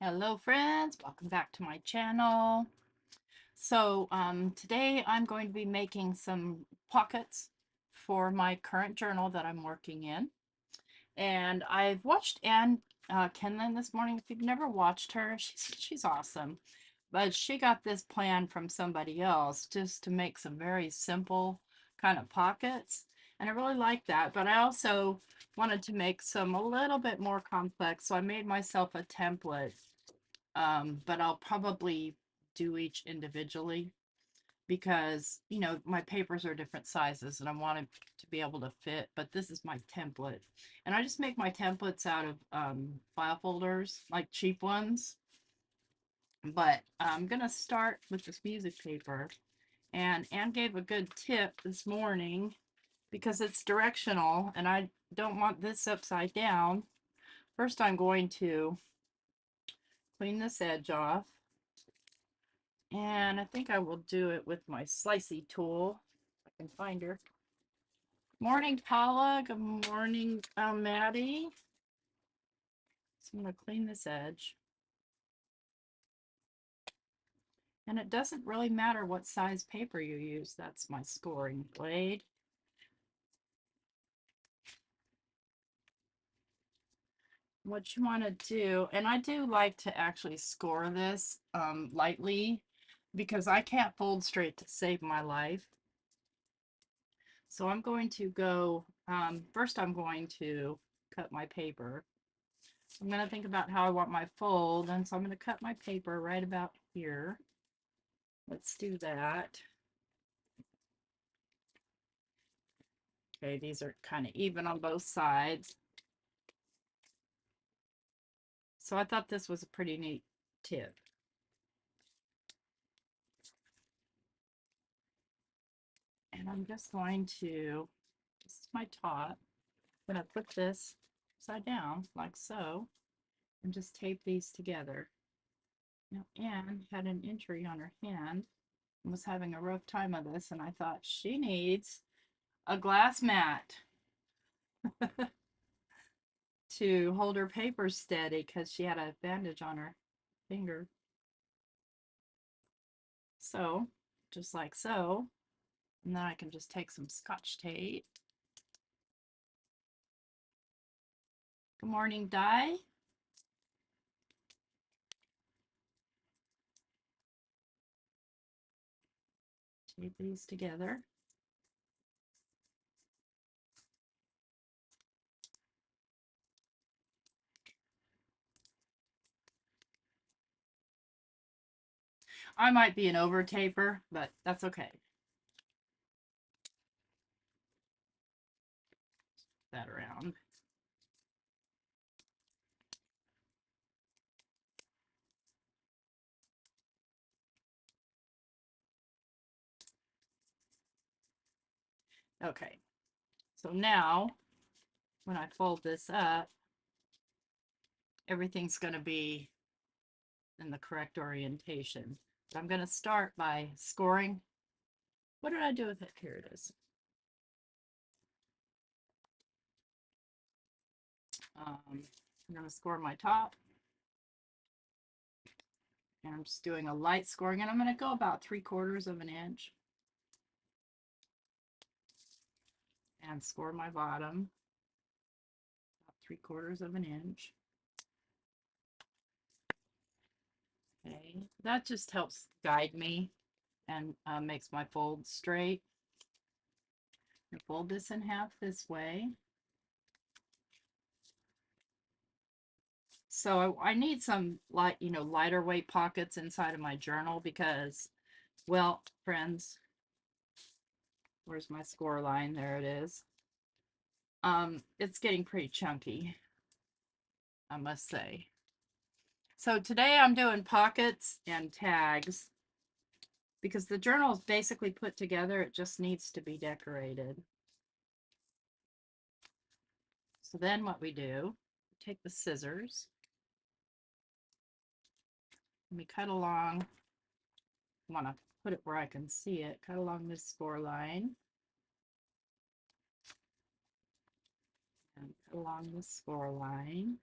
Hello friends, welcome back to my channel. Today I'm going to be making some pockets for my current journal that I'm working in. And I've watched Anne Kenlin this morning. If you've never watched her, she's awesome. But she got this plan from somebody else just to make some very simple kind of pockets. And I really like that. But I also wanted to make some a little bit more complex. So I made myself a template, but I'll probably do each individually because, my papers are different sizes and I want it to be able to fit, but this is my template. And I just make my templates out of file folders, like cheap ones. But I'm going to start with this music paper. And Anne gave a good tip this morning because it's directional and I don't want this upside down. First, I'm going to clean this edge off. And I think I will do it with my slicey tool, if I can find her. Morning, Paula. Good morning, Maddie. So I'm going to clean this edge. And it doesn't really matter what size paper you use. That's my scoring blade. What you want to do, and I do like to actually score this lightly because I can't fold straight to save my life. So I'm going to go, first I'm going to cut my paper. I'm going to think about how I want my fold, and so I'm going to cut my paper right about here. Let's do that. Okay, these are kind of even on both sides. So I thought this was a pretty neat tip. And I'm just going to, this is my top, I'm going to put this upside down like so, and just tape these together. Now Anne had an injury on her hand and was having a rough time of this, and I thought she needs a glass mat to hold her paper steady because she had a bandage on her finger. So, just like so, and then I can just take some Scotch tape. Good morning, Di. Tape these together. I might be an over taper, but that's okay. That around. Okay, so now when I fold this up, everything's going to be in the correct orientation. So I'm going to start by scoring. What did I do with it? Here it is. I'm going to score my top. And I'm just doing a light scoring, and I'm going to go about 3/4 of an inch. And score my bottom, about 3/4 of an inch. Okay, that just helps guide me and makes my fold straight. I fold this in half this way. So I need some lighter weight pockets inside of my journal because, well, friends, where's my score line? There it is. It's getting pretty chunky, I must say. So today I'm doing pockets and tags because the journal is basically put together. It just needs to be decorated. So then what we do, take the scissors, and we cut along, I want to put it where I can see it, cut along this score line, and cut along this score line.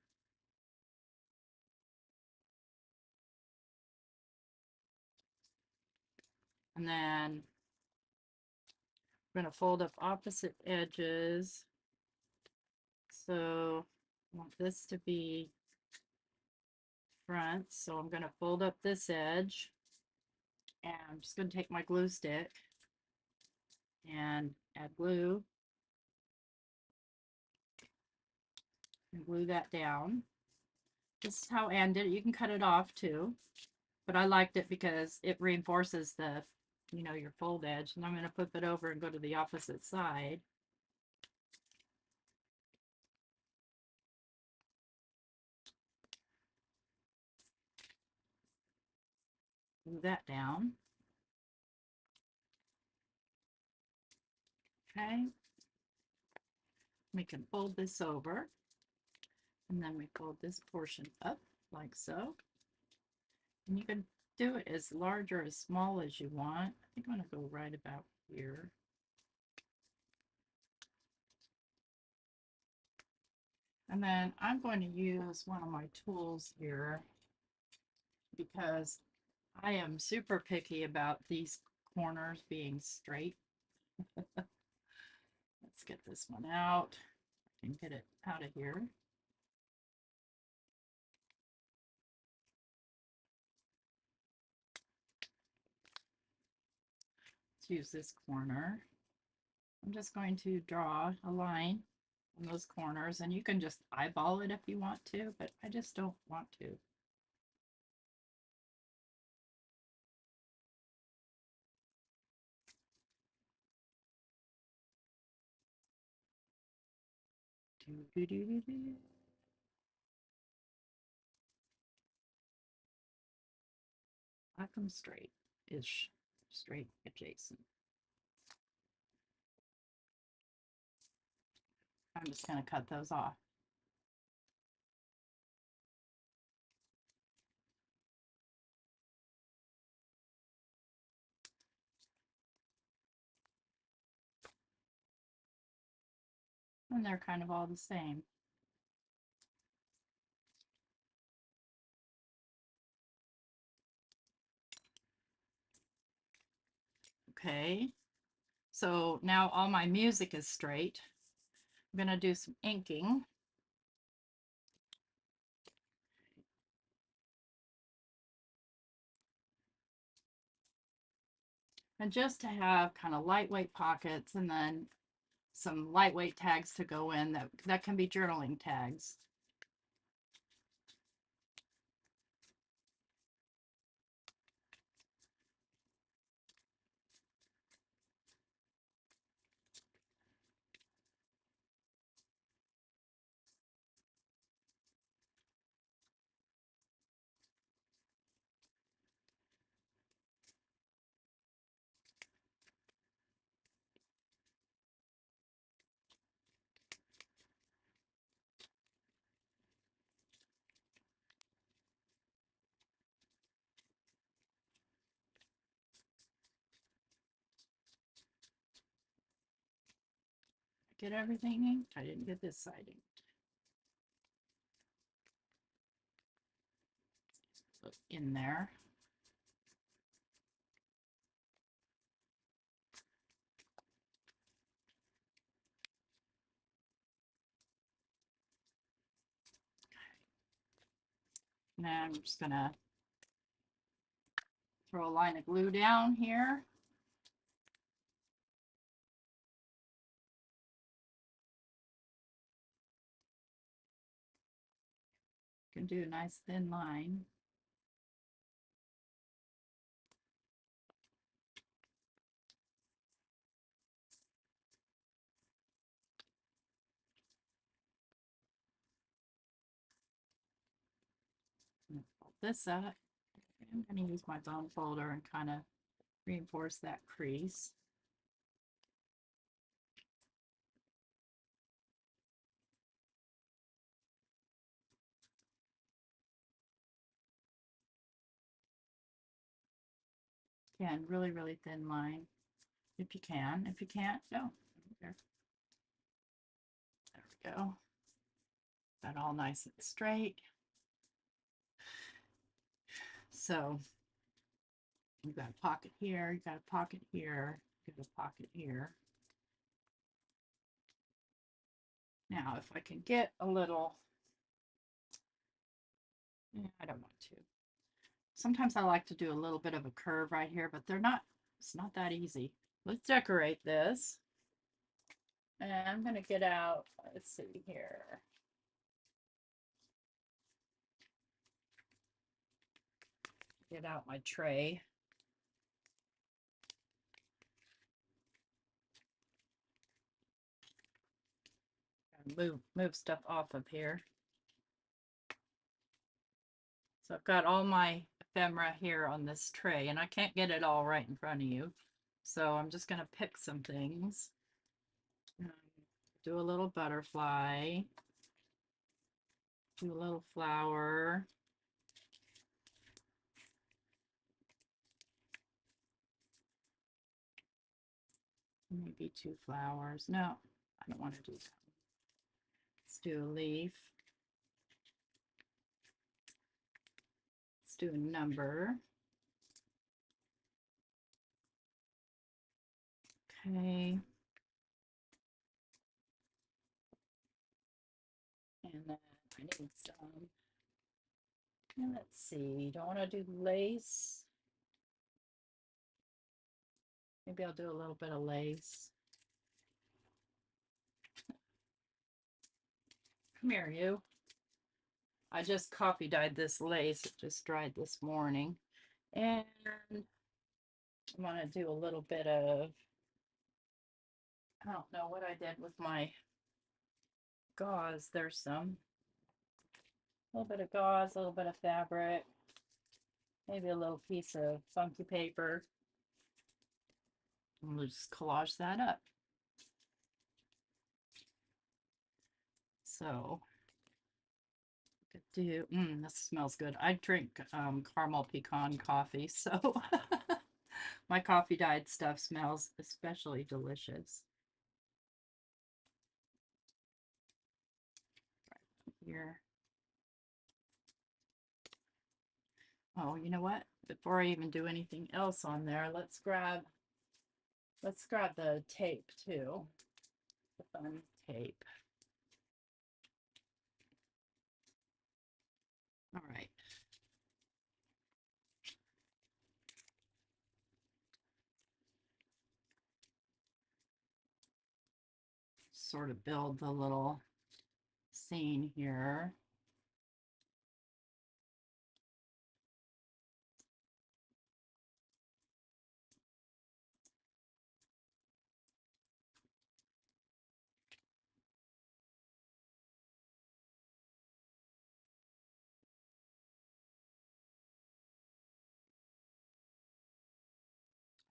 And then I'm going to fold up opposite edges. So I want this to be front. So I'm going to fold up this edge. And I'm just going to take my glue stick and add glue and glue that down. This is how Ann did it. You can cut it off too, but I liked it because it reinforces the, you know, your fold edge. And I'm going to flip it over and go to the opposite side. Glue that down. Okay. We can fold this over, and then we fold this portion up like so. And you can do it as large or as small as you want. I think I'm going to go right about here. And then I'm going to use one of my tools here because I am super picky about these corners being straight. Let's get this one out and get it out of here. Let's use this corner. I'm just going to draw a line on those corners, and you can just eyeball it if you want to, but I just don't want to. Black them straight-ish, straight adjacent. I'm just going to cut those off. And they're kind of all the same. Okay, so now all my music is straight. I'm going to do some inking. And just to have kind of lightweight pockets and then some lightweight tags to go in that can be journaling tags. Get everything inked? I didn't get this side inked. So in there. Now I'm just gonna throw a line of glue down here. You can do a nice thin line. Fold this up. I'm going to use my bone folder and kind of reinforce that crease. Again, really, really thin line if you can. If you can't, don't. There we go. That all nice and straight. So You got a pocket here, you got a pocket here, you got a pocket here. Now, if I can get a little, I don't want to. Sometimes I like to do a little bit of a curve right here, but it's not that easy. Let's decorate this. And I'm going to get out, let's see here. Get out my tray. Move stuff off of here. So I've got all my ephemera here on this tray, and I can't get it all right in front of you. So I'm just going to pick some things. Do a little butterfly. Do a little flower. Maybe 2 flowers. No, I don't want to do that. Let's do a leaf. Let's do a number. Okay. And then I need some. And let's see, don't want to do lace. Maybe I'll do a little bit of lace. Come here, you. I just coffee dyed this lace. It just dried this morning. And I want to do a little bit of, I don't know what I did with my gauze. There's some. A little bit of gauze, a little bit of fabric. Maybe a little piece of funky paper. And we'll just collage that up. So could do, this smells good. I drink caramel pecan coffee, so my coffee dyed stuff smells especially delicious. Right here. Oh, you know what? Before I even do anything else on there, let's grab the tape too. The fun tape. All right. Sort of build the little scene here.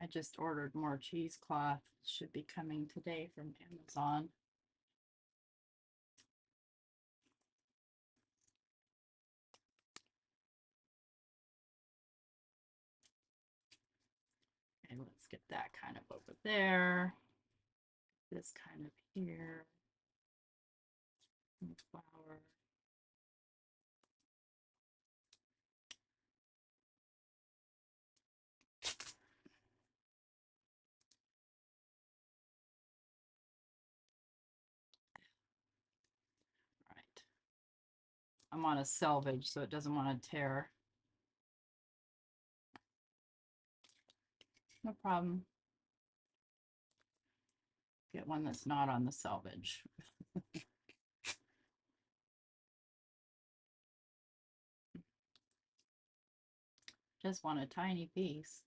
I just ordered more cheesecloth. Should be coming today from Amazon. Okay, let's get that kind of over there. This kind of here. And the flower. All right. I'm on a selvage, so it doesn't want to tear. No problem. Get one that's not on the selvage. Just want a tiny piece.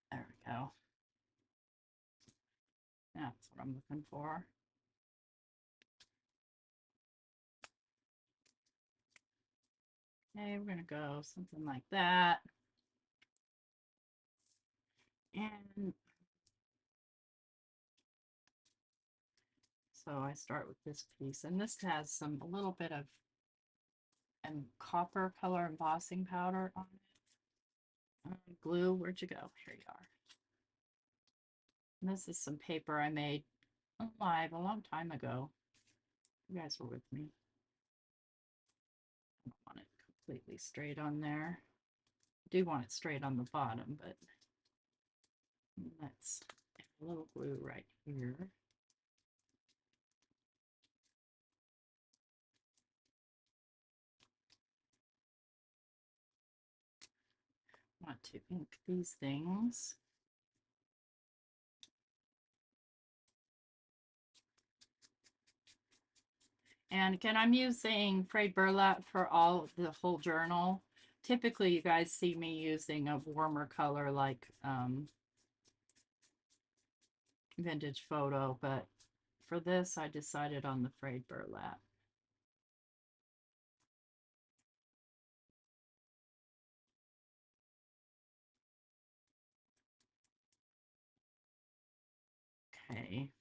There we go. That's what I'm looking for. Okay, we're gonna go something like that. And so I start with this piece, and this has a little bit of copper color embossing powder on it. Glue, where'd you go? Here you are. And this is some paper I made live a long time ago. You guys were with me. I don't want it completely straight on there. I do want it straight on the bottom, but let's add a little glue right here. Want to ink these things. And again, I'm using frayed burlap for the whole journal. Typically, you guys see me using a warmer color like vintage photo, but for this, I decided on the frayed burlap. Okay.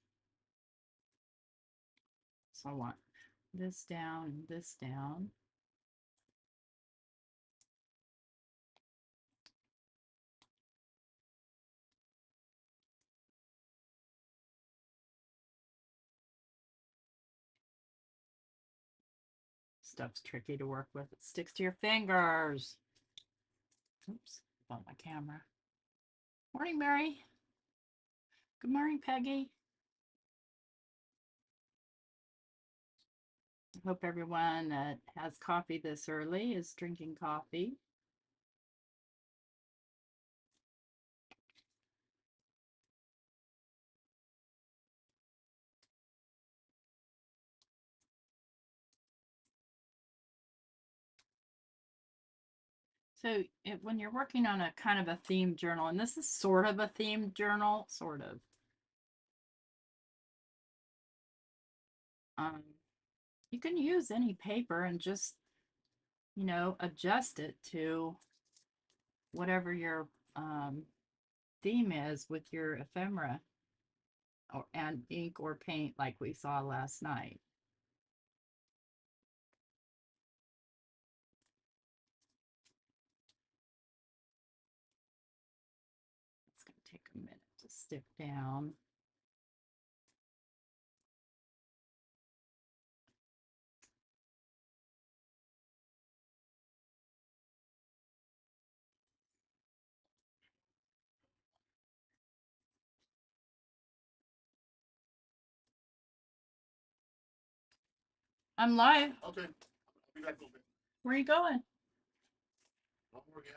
So I want this down and this down. Stuff's tricky to work with. It sticks to your fingers. Oops, about my camera. Morning, Mary. Good morning, Peggy. I hope everyone that has coffee this early is drinking coffee. So when you're working on a kind of a themed journal, and this is sort of a themed journal, sort of. You can use any paper and just, you know, adjust it to whatever your theme is with your ephemera and ink or paint like we saw last night. It's going to take a minute to stick down. I'm live. Okay. I'll be back a little bit. Where are you going? One more gas.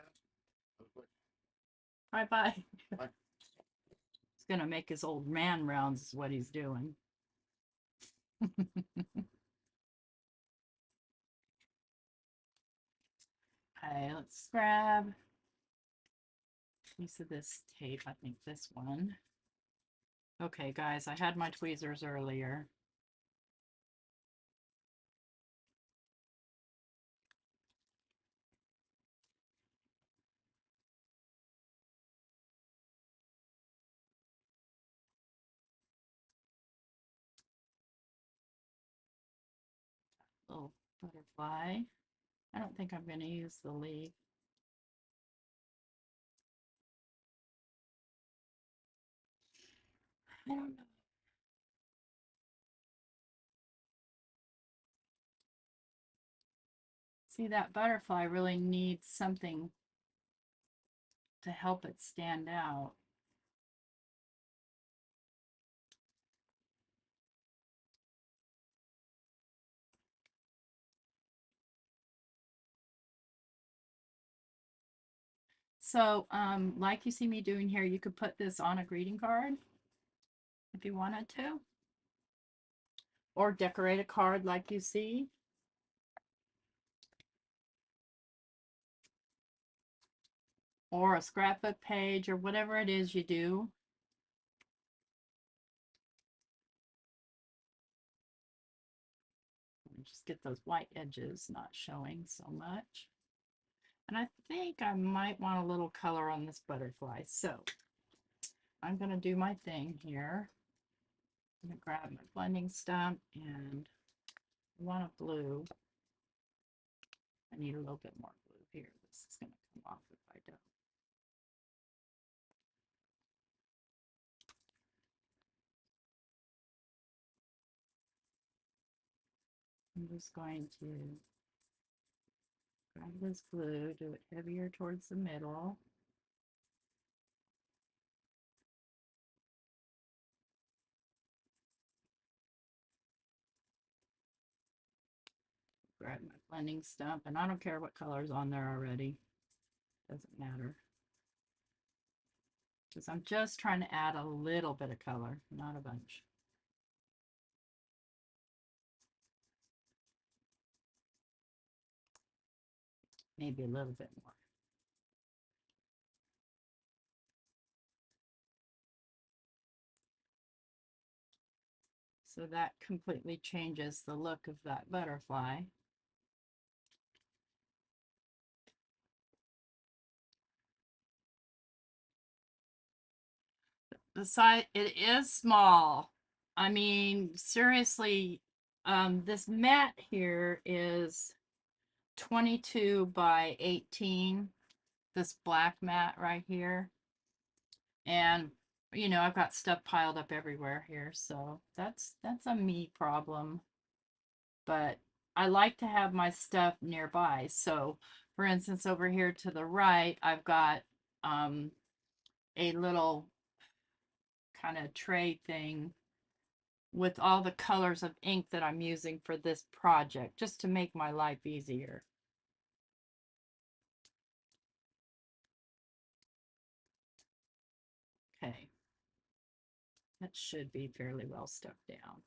Bye-bye. Bye. He's going to make his old man rounds is what he's doing. Okay, let's grab a piece of this tape. I think this one. Okay, guys, I had my tweezers earlier. Little butterfly. I don't think I'm going to use the leaf. I don't know. See, that butterfly really needs something to help it stand out. So, like you see me doing here, you could put this on a greeting card if you wanted to, or decorate a card like you see. Or a scrapbook page, or whatever it is you do. Just get those white edges not showing so much. And I think I might want a little color on this butterfly. So I'm going to do my thing here. I'm going to grab my blending stump and I want a blue. I need a little bit more blue here. This is going to come off if I don't. I'm just going to Grab this glue, do it heavier towards the middle. Grab my blending stump, and I don't care what color's on there already. Doesn't matter. Because I'm just trying to add a little bit of color, not a bunch. Maybe a little bit more. So that completely changes the look of that butterfly. The size, it is small. I mean, seriously, this mat here is 22 by 18, this black mat right here. And, you know, I've got stuff piled up everywhere here, so that's a me problem. But I like to have my stuff nearby. So, for instance, over here to the right, I've got a little kind of tray thing with all the colors of ink that I'm using for this project, just to make my life easier. Okay. That should be fairly well stuck down.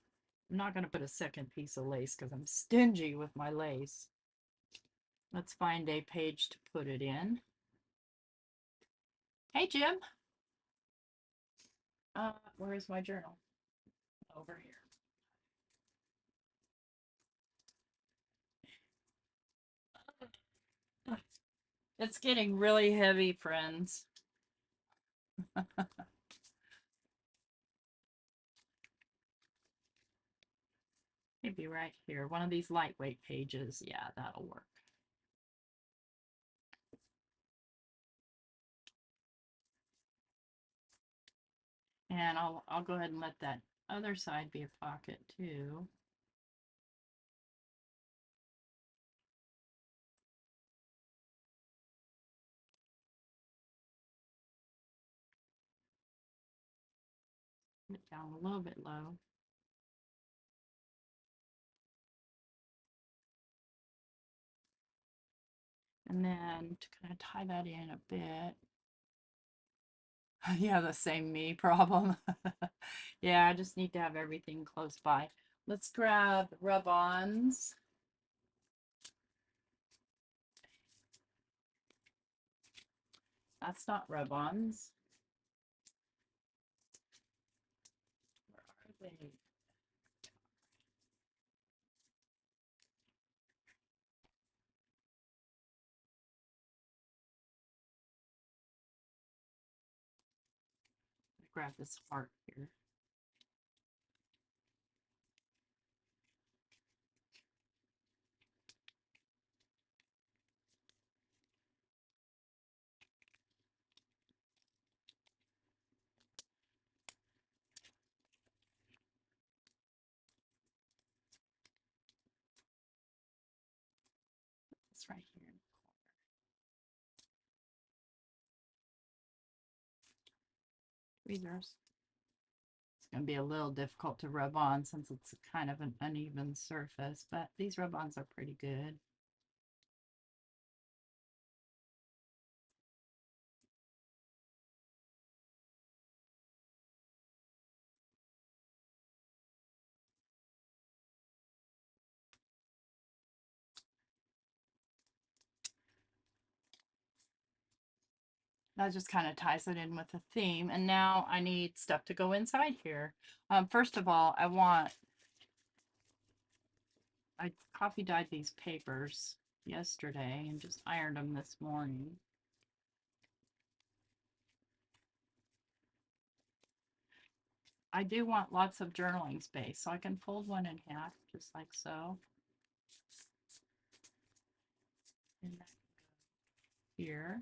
I'm not going to put a second piece of lace because I'm stingy with my lace. Let's find a page to put it in. Hey, Jim. Where is my journal? Over here. It's getting really heavy, friends. Maybe right here. One of these lightweight pages. Yeah, that'll work. And I'll go ahead and let that other side be a pocket too. Put it down a little bit low. And then to kind of tie that in a bit. Yeah, the same me problem. Yeah, I just need to have everything close by. Let's grab rub-ons. That's not rub-ons. Where are they? Grab this heart here. It's right here in the corner. Tweezers. It's going to be a little difficult to rub on since it's kind of an uneven surface, but these rub-ons are pretty good. That just kind of ties it in with the theme. And now I need stuff to go inside here. First of all, I coffee dyed these papers yesterday and just ironed them this morning. I do want lots of journaling space, so I can fold one in half, just like so. And that here.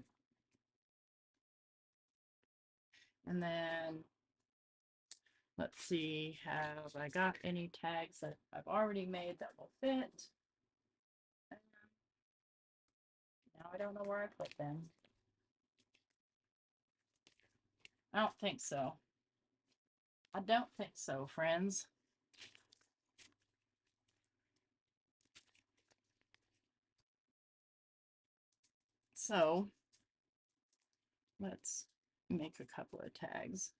And then, let's see, have I got any tags that I've already made that will fit? don't know where I put them. I don't think so. I don't think so, friends. So let's make a couple of tags.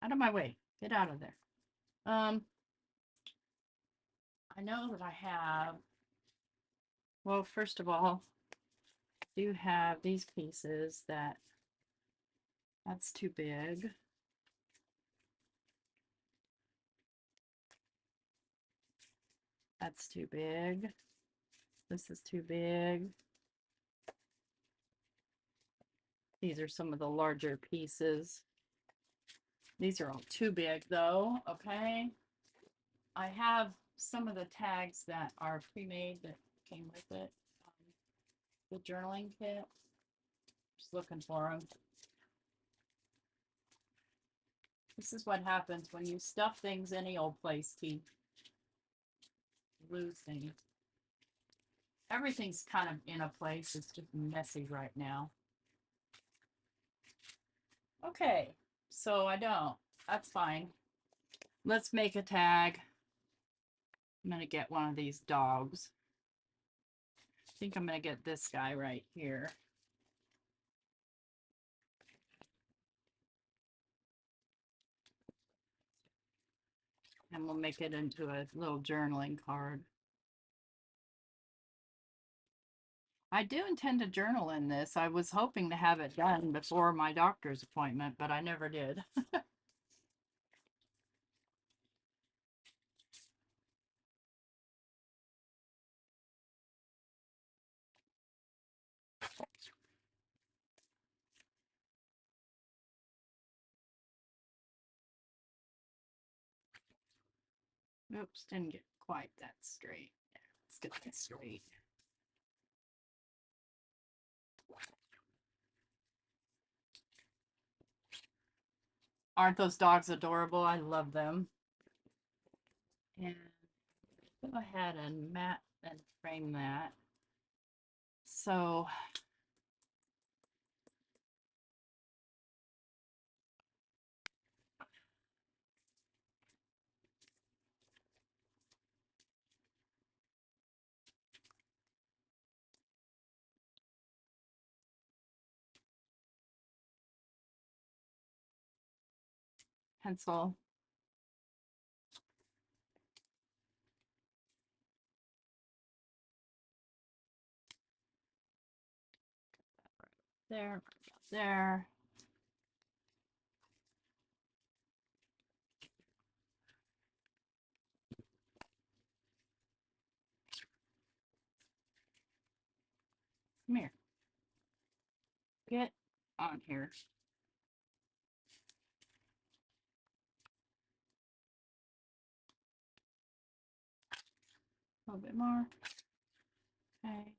Out of my way. Get out of there. I know that I have, well, first of all, I do have these pieces that's too big. That's too big. This is too big. These are some of the larger pieces. These are all too big though, okay? I have some of the tags that are pre-made that came with it. The journaling kit. Just looking for them. This is what happens when you stuff things any old place, Keith. Lose things. Everything's kind of in a place. It's just messy right now. Okay, so I don't. That's fine. Let's make a tag. I'm going to get one of these dogs. I think I'm going to get this guy right here. And we'll make it into a little journaling card. I do intend to journal in this. I was hoping to have it done before my doctor's appointment, but I never did. Oops, didn't get quite that straight. Let's get that straight. Aren't those dogs adorable? I love them. And go ahead and mat and frame that. So pencil. There, there. Come here. Get on here. A little bit more. Okay.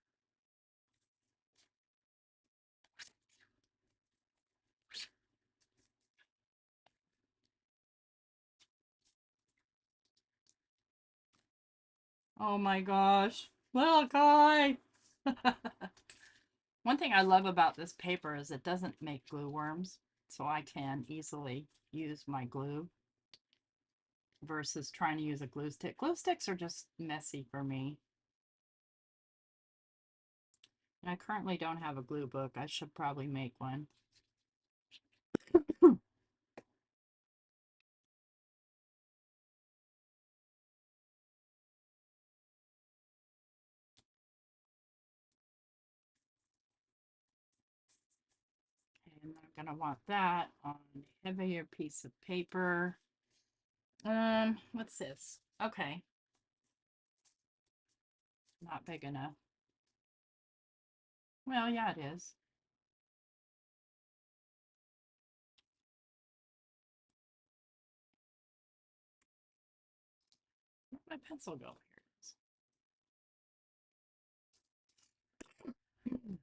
Oh my gosh. Little guy. One thing I love about this paper is it doesn't make glue worms, so I can easily use my glue versus trying to use a glue stick. Glue sticks are just messy for me. And I currently don't have a glue book. I should probably make one. And I'm gonna want that on a heavier piece of paper. What's this? Okay. Not big enough. Well, yeah, it is. Where'd my pencil go? Here it is.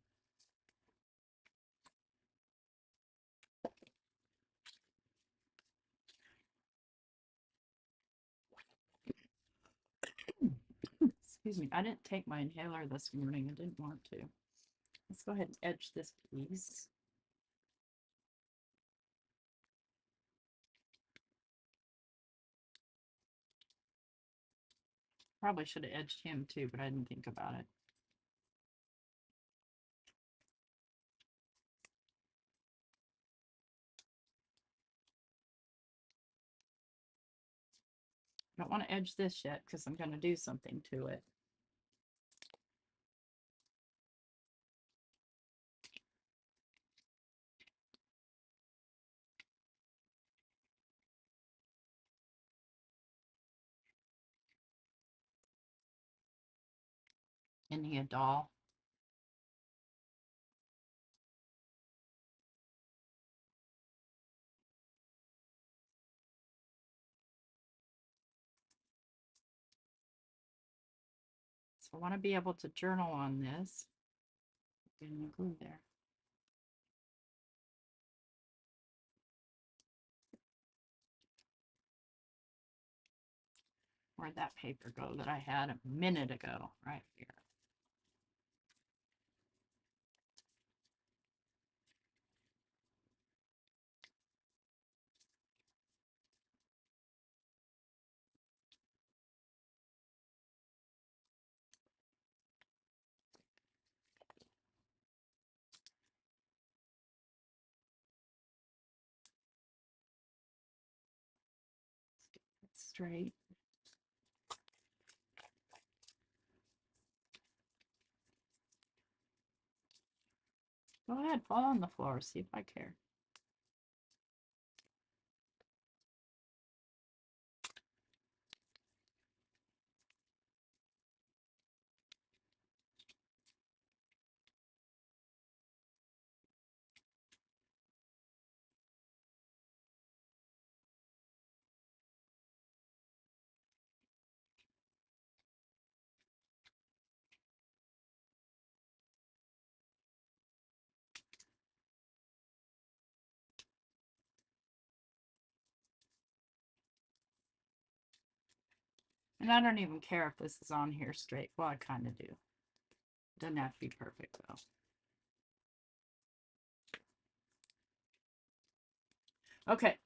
Excuse Excuse me, I didn't take my inhaler this morning. I didn't want to. Let's go ahead and edge this piece. Probably should have edged him too, but I didn't think about it. I don't want to edge this yet because I'm going to do something to it. Isn't he a doll? So I want to be able to journal on this. Getting the glue there. Where'd that paper go that I had a minute ago? Right here. Straight. Go ahead, fall on the floor, see if I care. And I don't even care if this is on here straight. Well, I kind of do. Doesn't have to be perfect though. Okay.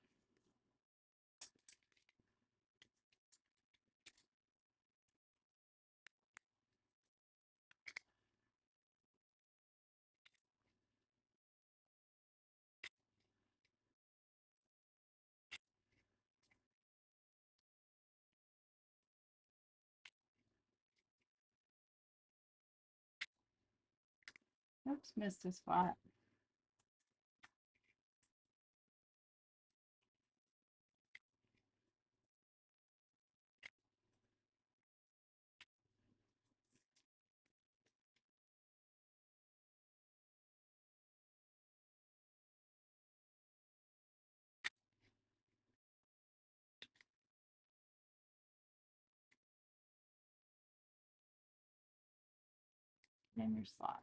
Oops, missed a spot. In your slot.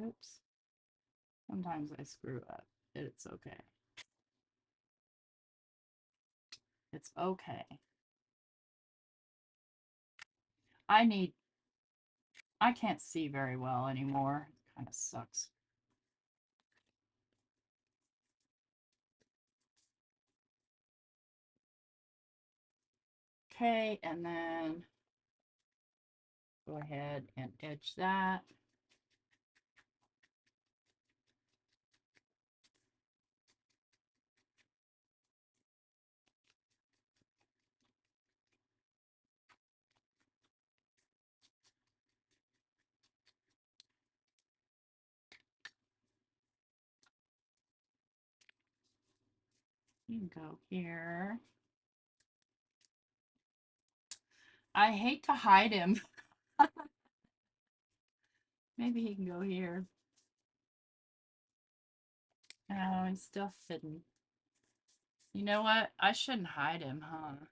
Oops. Sometimes I screw up. It's okay. It's okay. I can't see very well anymore. It kind of sucks. Okay, and then go ahead and edge that. You can go here. I hate to hide him. Maybe he can go here. Oh, he's still hidden. You know what? I shouldn't hide him, huh?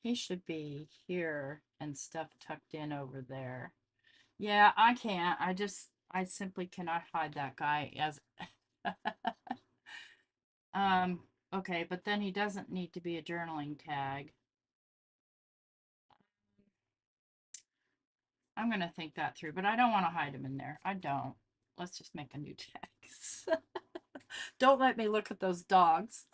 He should be here and stuff tucked in over there. Yeah, I can't. I simply cannot hide that guy as um okay, but then he doesn't need to be a journaling tag. I'm gonna think that through, but I don't want to hide him in there. I don't. Let's just make a new tag. Don't let me look at those dogs.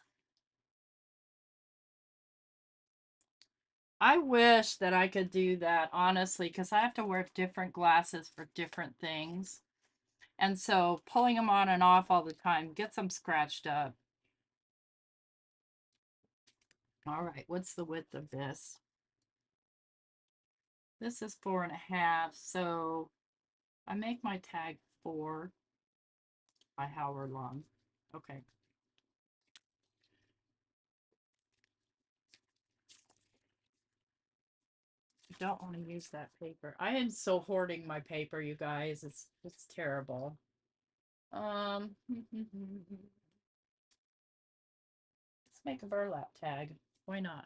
I wish that I could do that, honestly, because I have to wear different glasses for different things. And so pulling them on and off all the time gets them scratched up. All right, what's the width of this? This is 4.5, so I make my tag 4 by however long. Okay. I don't want to use that paper. I am so hoarding my paper, you guys. It's terrible. Let's make a burlap tag. Why not?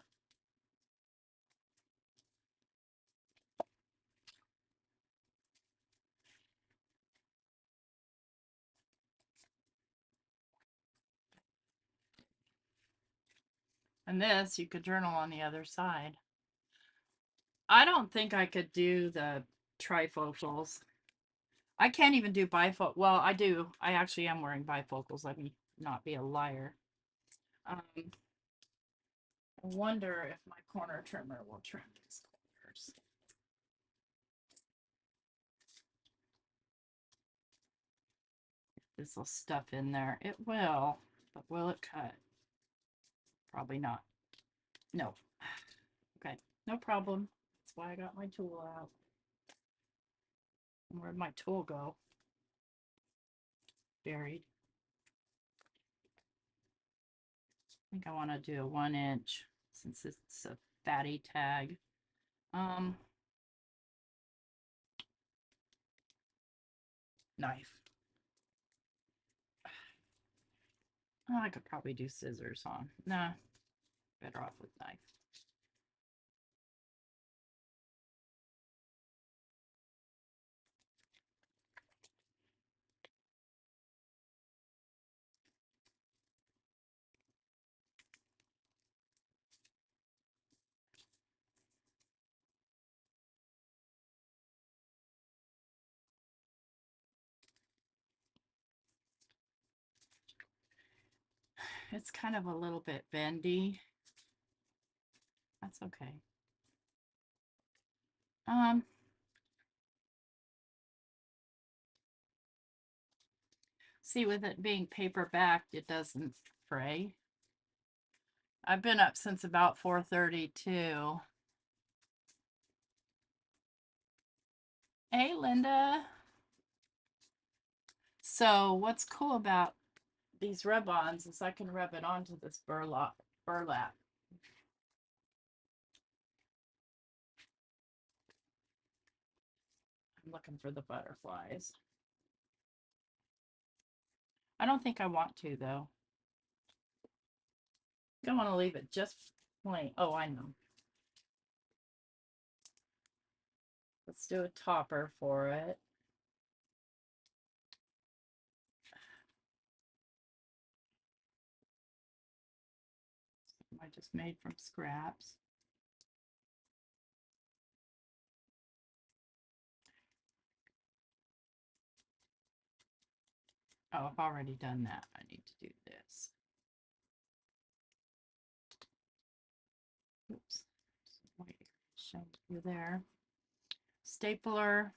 And this, you could journal on the other side. I don't think I could do the trifocals. I can't even do bifocal. Well, I do. I actually am wearing bifocals. Let me not be a liar. I wonder if my corner trimmer will trim these corners. This will stuff in there. It will, but will it cut? Probably not. No. Okay, no problem. That's why I got my tool out. Where'd my tool go? Buried. I think I want to do a 1-inch since it's a fatty tag. Knife. Oh, I could probably do scissors, huh? Nah, better off with knife. It's kind of a little bit bendy. That's okay. See, with it being paperback, it doesn't fray. I've been up since about 4:30 too. Hey, Linda. So what's cool about these rub-ons is I can rub it onto this burlap. I'm looking for the butterflies. I don't think I want to, though. I don't want to leave it just plain. Oh, I know. Let's do a topper for it. I just made from scraps. Oh, I've already done that. I need to do this. Oops. Wait, show you there. Stapler.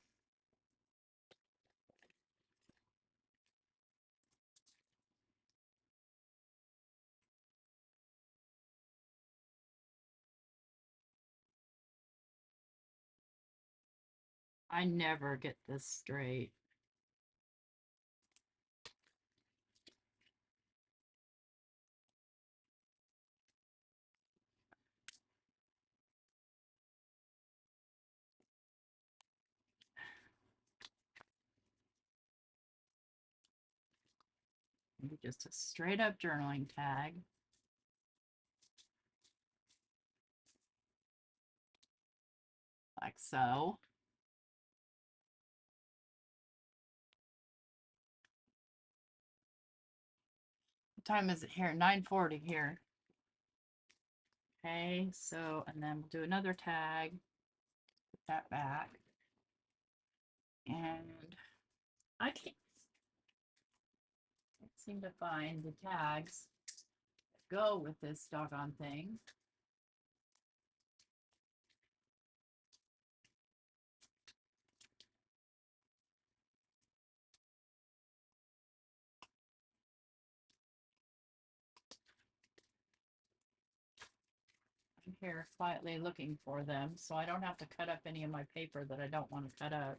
I never get this straight. Maybe just a straight up journaling tag. Like so. time is it here? 9:40 here. Okay, so, and then we'll do another tag. Put that back. And I can't seem to find the tags that go with this doggone thing. I'm here quietly looking for them, so I don't have to cut up any of my paper that I don't want to cut up.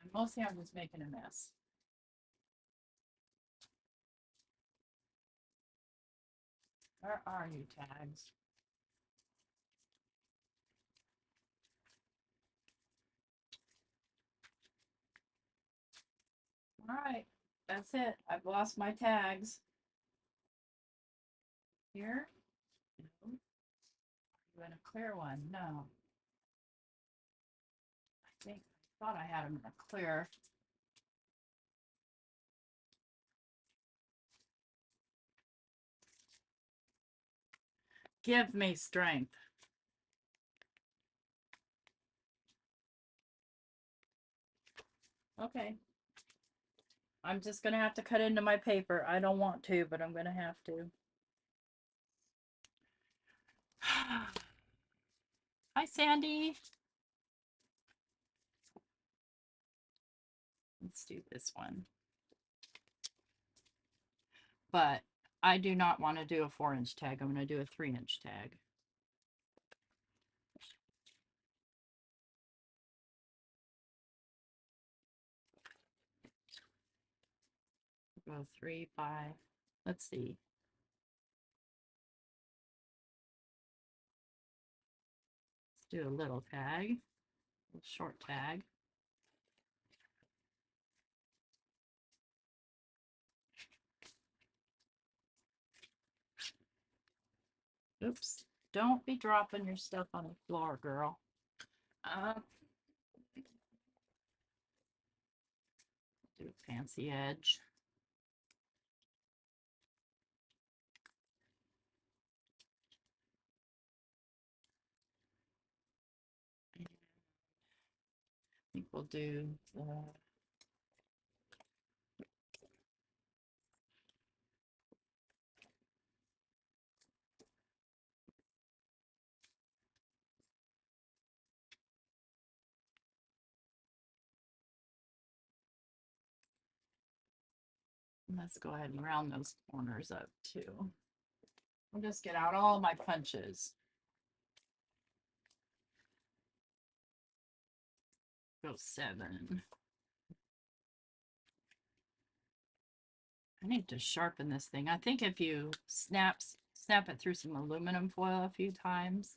And mostly I'm just making a mess. Where are you, tags? All right, that's it. I've lost my tags. Here? No. You in a clear one? No. I thought I had them in a clear. Give me strength. Okay. I'm just gonna have to cut into my paper. I don't want to, but I'm gonna have to. Hi, Sandy. Let's do this one. But I do not want to do a 4-inch tag. I'm going to do a 3-inch tag. Go 3 by, let's see. Let's do a little tag, a short tag. Oops, don't be dropping your stuff on the floor, girl. Do a fancy edge. I think we'll do the let's go ahead and round those corners up too. I'll just get out all my punches. Go 7. I need to sharpen this thing. I think if you snap it through some aluminum foil a few times,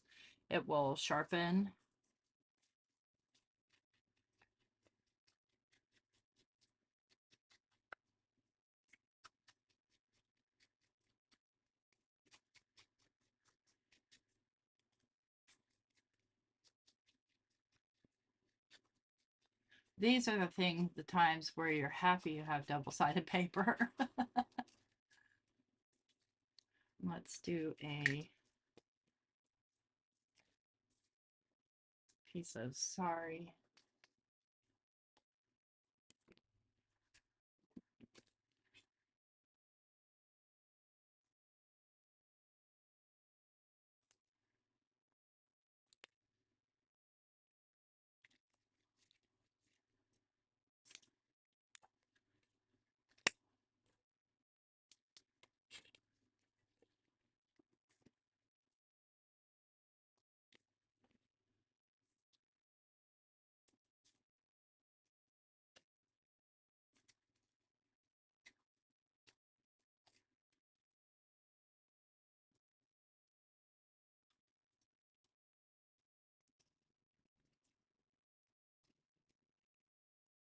it will sharpen. These are the times where you're happy you have double-sided paper. Let's do a piece of sorry.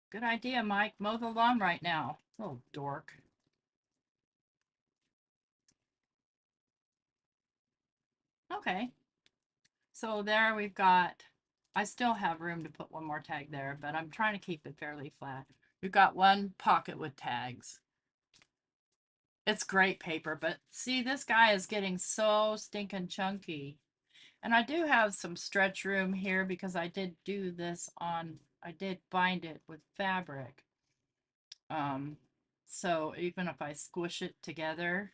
Good idea, Mike. Mow the lawn right now. Oh, dork. Okay. So there we've got, I still have room to put one more tag there, but I'm trying to keep it fairly flat. We've got one pocket with tags. It's great paper, but see, this guy is getting so stinking chunky. And I do have some stretch room here because I did do this on, I did bind it with fabric. So even if I squish it together,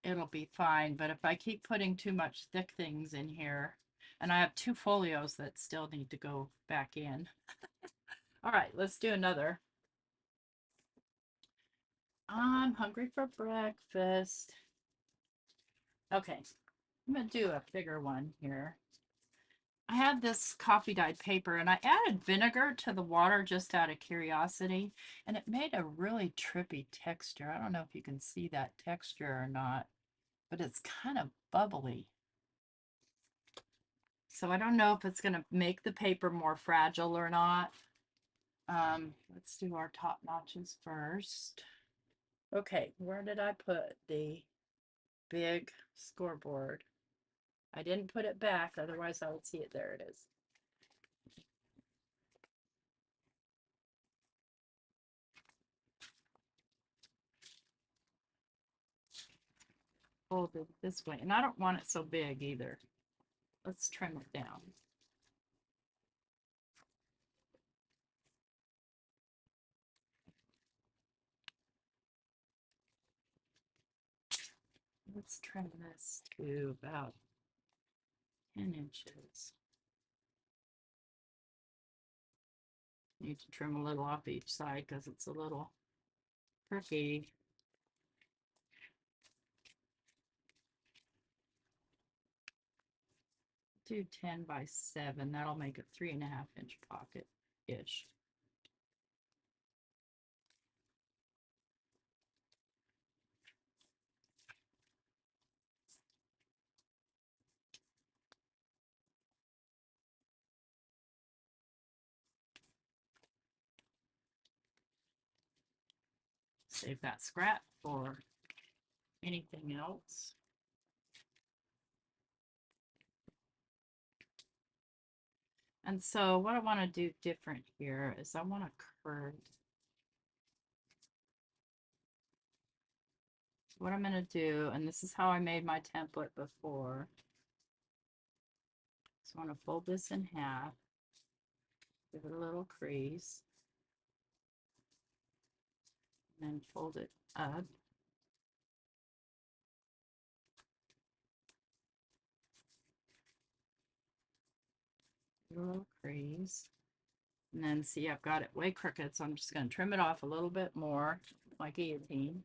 it'll be fine. But if I keep putting too much thick things in here, and I have 2 folios that still need to go back in. All right, let's do another. I'm hungry for breakfast. Okay, I'm gonna do a bigger one here. I had this coffee dyed paper and I added vinegar to the water just out of curiosity, and it made a really trippy texture. I don't know if you can see that texture or not, but it's kind of bubbly. So I don't know if it's going to make the paper more fragile or not. Let's do our top notches first. Okay, where did I put the big scoreboard? I didn't put it back, otherwise I would see it. There it is. Folded this way, and I don't want it so big either. Let's trim it down. Let's trim this to about 10 inches. Need to trim a little off each side because it's a little tricky. Do 10 by 7. That'll make a 3.5-inch pocket-ish. Save that scrap for anything else. And so what I want to do different here is I want to curve. What I'm going to do, and this is how I made my template before. So I want to fold this in half, give it a little crease, and then fold it up. A little crease. And then see, I've got it way crooked, so I'm just going to trim it off a little bit more, like guillotine.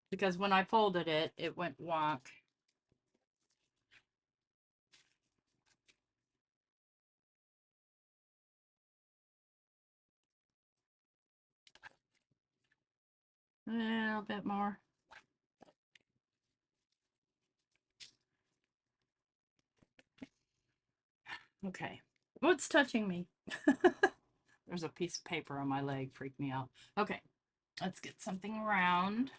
Because when I folded it, it went wonk. A little bit more. Okay. What's touching me? There's a piece of paper on my leg, freaked me out. Okay, let's get something round.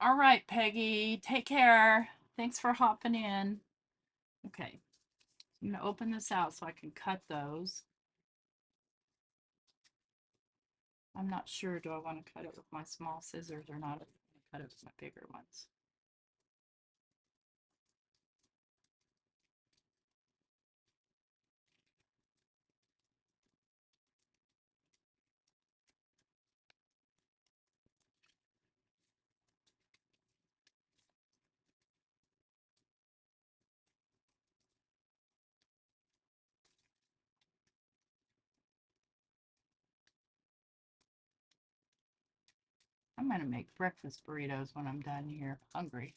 All right, Peggy, take care. Thanks for hopping in. Okay, I'm gonna open this out so I can cut those. I'm not sure, do I want to cut it with my small scissors or not? I'm gonna cut it with my bigger ones. I'm gonna make breakfast burritos when I'm done here. Hungry.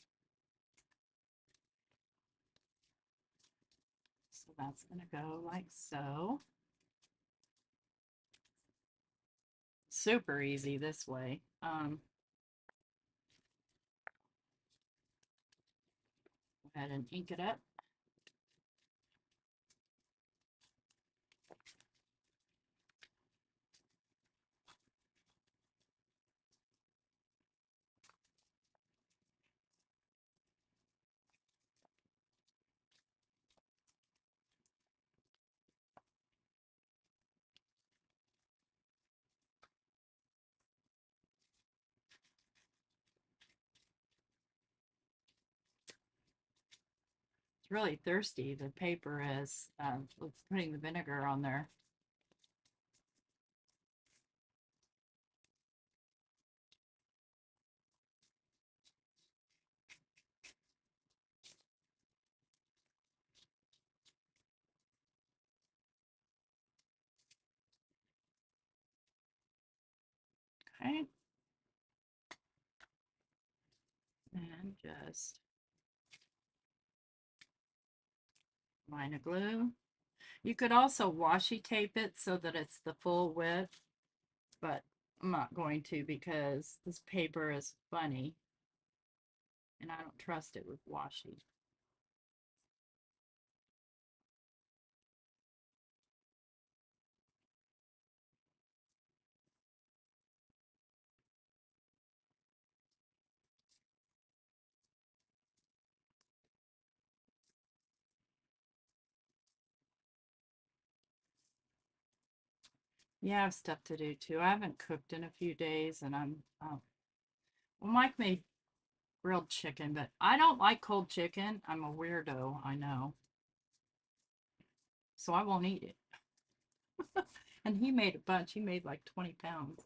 So that's gonna go like so. super easy this way. Go ahead and ink it up. It's really thirsty, the paper is, with putting the vinegar on there. Okay. And just line of glue. You could also washi tape it so that it's the full width, but I'm not going to because this paper is funny and I don't trust it with washi. Yeah, I have stuff to do too. I haven't cooked in a few days and well, Mike made grilled chicken, but I don't like cold chicken. I'm a weirdo, I know. So I won't eat it. And he made a bunch. He made like 20 pounds.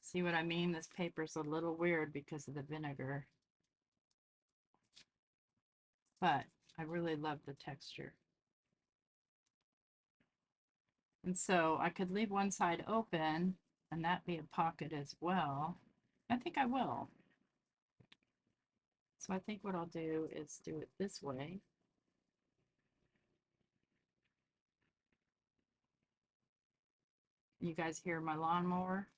See what I mean? This paper's a little weird because of the vinegar. But I really love the texture. And so I could leave one side open and that be a pocket as well. I think I will. So I think what I'll do is do it this way. You guys hear my lawnmower?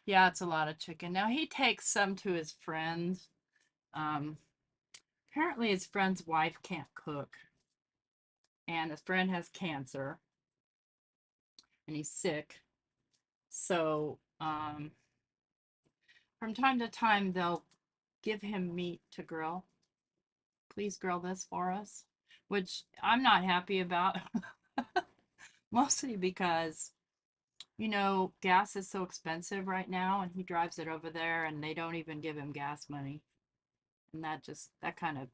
Yeah, it's a lot of chicken. Now he takes some to his friends. Um, Apparently his friend's wife can't cook, and his friend has cancer, and he's sick. So from time to time they'll give him meat to grill. Please grill this for us, which I'm not happy about. Mostly because, you know, gas is so expensive right now, and he drives it over there, and they don't even give him gas money. And that kind of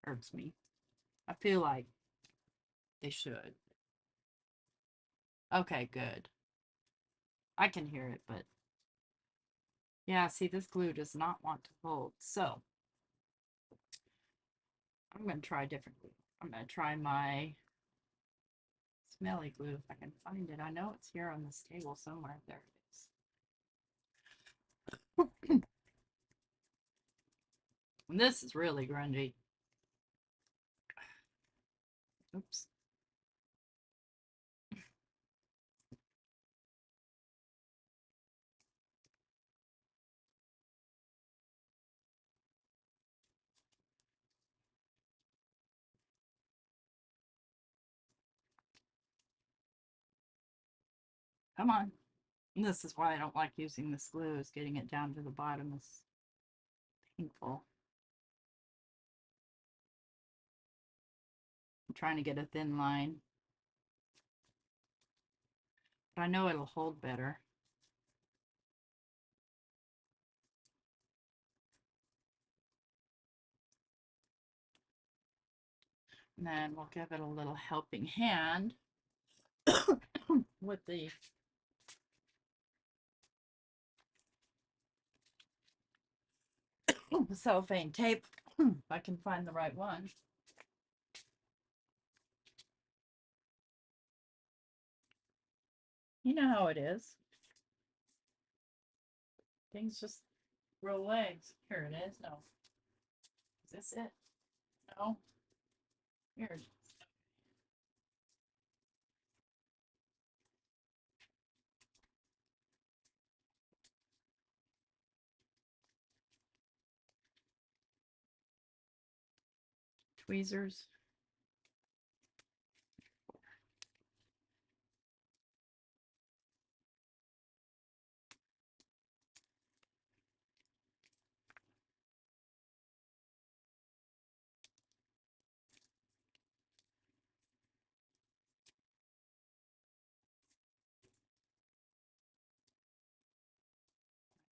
irks me. I feel like they should. Okay, good. I can hear it, but yeah, see, this glue does not want to hold. So I'm going to try different glue. I'm going to try my smelly glue if I can find it. I know it's here on this table somewhere. There it is. And this is really grungy. Oops. Come on. And this is why I don't like using this glue, is getting it down to the bottom is painful. I'm trying to get a thin line. But I know it'll hold better. And then we'll give it a little helping hand with the cellophane tape, if I can find the right one. You know how it is. Things just grow legs. Here it is. No. Is this it? No. Here it is. Tweezers.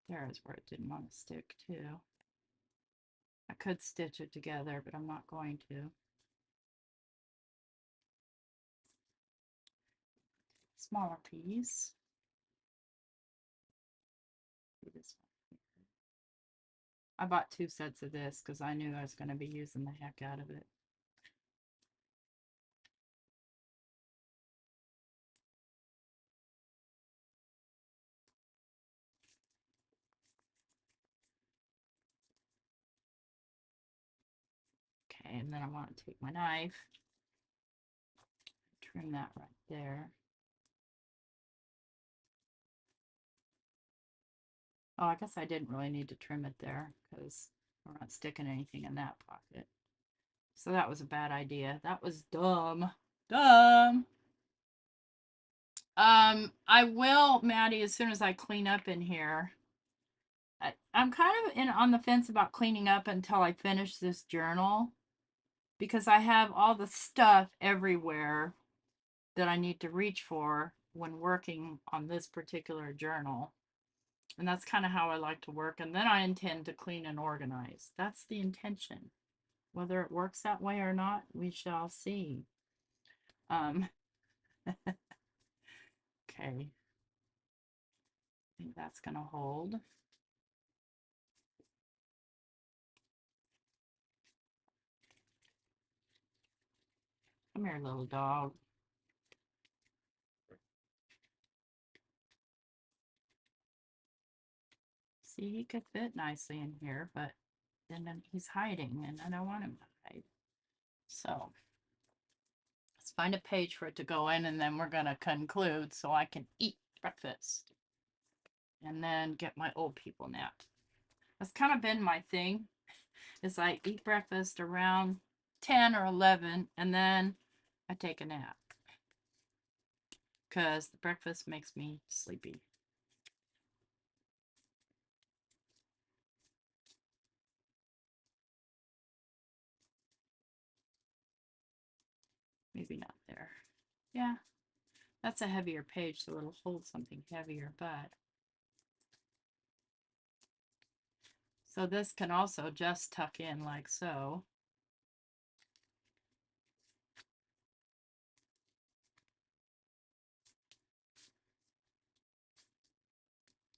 There is where it didn't want to stick too. I could stitch it together, but I'm not going to. Smaller piece. Do this one. I bought 2 sets of this because I knew I was going to be using the heck out of it. Okay, and then I want to take my knife, trim that right there. Oh, I guess I didn't really need to trim it there because we're not sticking anything in that pocket. So that was a bad idea. That was dumb. Dumb. I will, Maddie, as soon as I clean up in here. I'm kind of on the fence about cleaning up until I finish this journal because I have all the stuff everywhere that I need to reach for when working on this particular journal. And that's kind of how I like to work. And then I intend to clean and organize. That's the intention. Whether it works that way or not, we shall see. Okay. I think that's going to hold. Come here, little dog. See, he could fit nicely in here, but then he's hiding, and I don't want him to hide. So let's find a page for it to go in, and then we're going to conclude so I can eat breakfast and then get my old people nap. That's kind of been my thing, is I eat breakfast around 10 or 11, and then I take a nap because the breakfast makes me sleepy. Maybe not there. Yeah, that's a heavier page, so it'll hold something heavier, but so this can also just tuck in like so.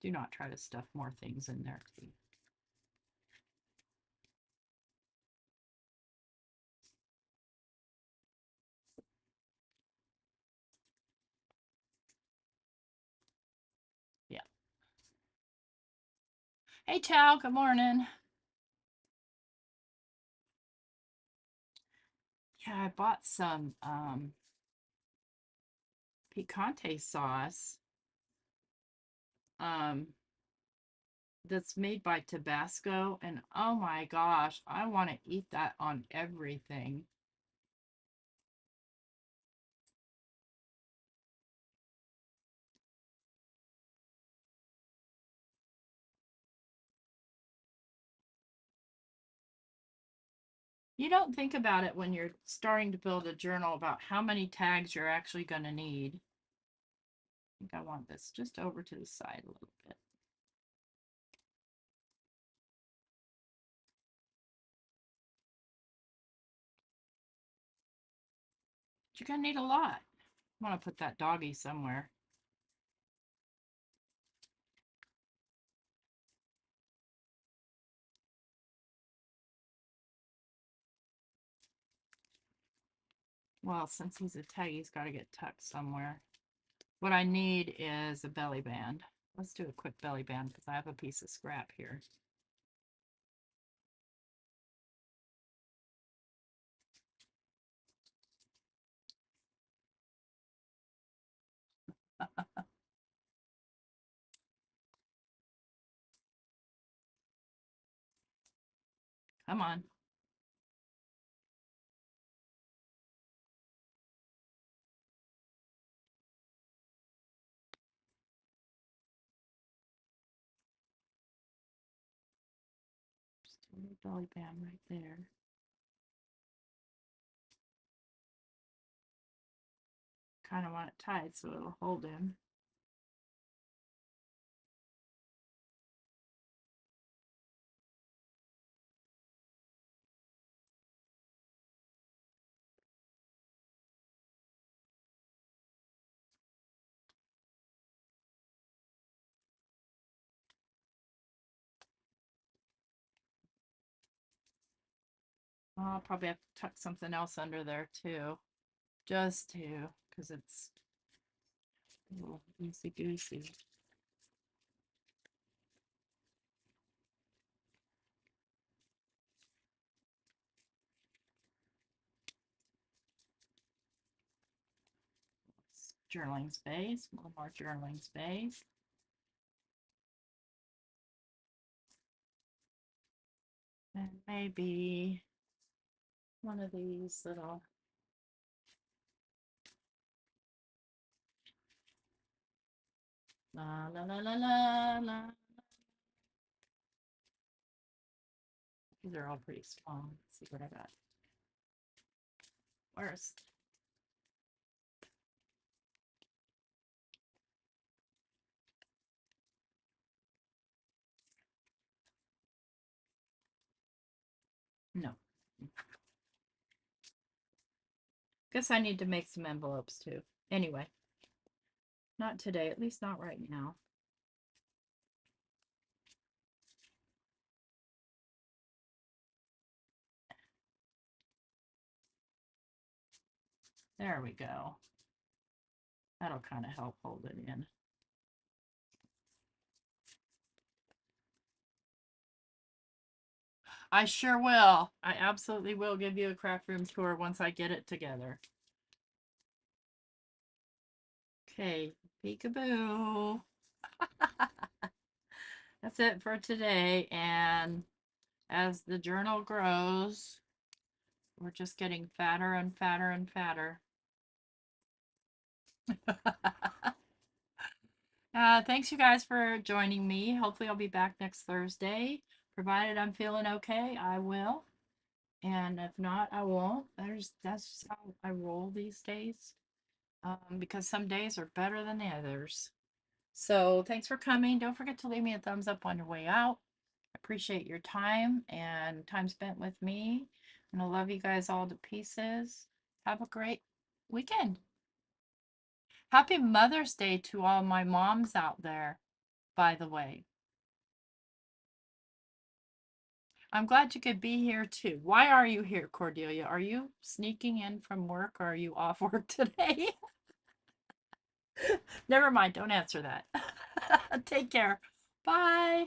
Do not try to stuff more things in there, too. Yeah. Hey, Chow, good morning. Yeah, I bought some picante sauce that's made by Tabasco, and oh my gosh, I want to eat that on everything. You don't think about it when you're starting to build a journal about how many tags you're actually going to need. I think I want this just over to the side a little bit. You're going to need a lot. I want to put that doggy somewhere. Well, since he's a tag, he's got to get tucked somewhere. What I need is a belly band. Let's do a quick belly band because I have a piece of scrap here. Come on. Just a little belly band right there. Kind of want it tight so it'll hold him. I'll probably have to tuck something else under there too. Just to, because it's a little loosey goosey. Journaling space, a little more journaling space. And maybe one of these little la la la la la la. These are all pretty small. Let's see what I got. Where's no. Guess I need to make some envelopes too. Anyway, not today, at least not right now. There we go. That'll kind of help hold it in. I sure will. I absolutely will give you a craft room tour once I get it together. Okay, peekaboo. That's it for today. And as the journal grows, we're just getting fatter and fatter and fatter. Thanks you guys for joining me. Hopefully I'll be back next Thursday. Provided I'm feeling okay, I will. And if not, I won't. That's just how I roll these days. Because some days are better than the others. So thanks for coming. Don't forget to leave me a thumbs up on your way out. Appreciate your time and time spent with me. And I love you guys all to pieces. Have a great weekend. Happy Mother's Day to all my moms out there, by the way. I'm glad you could be here too. Why are you here, Cordelia? Are you sneaking in from work or are you off work today? Never mind, don't answer that. Take care. Bye.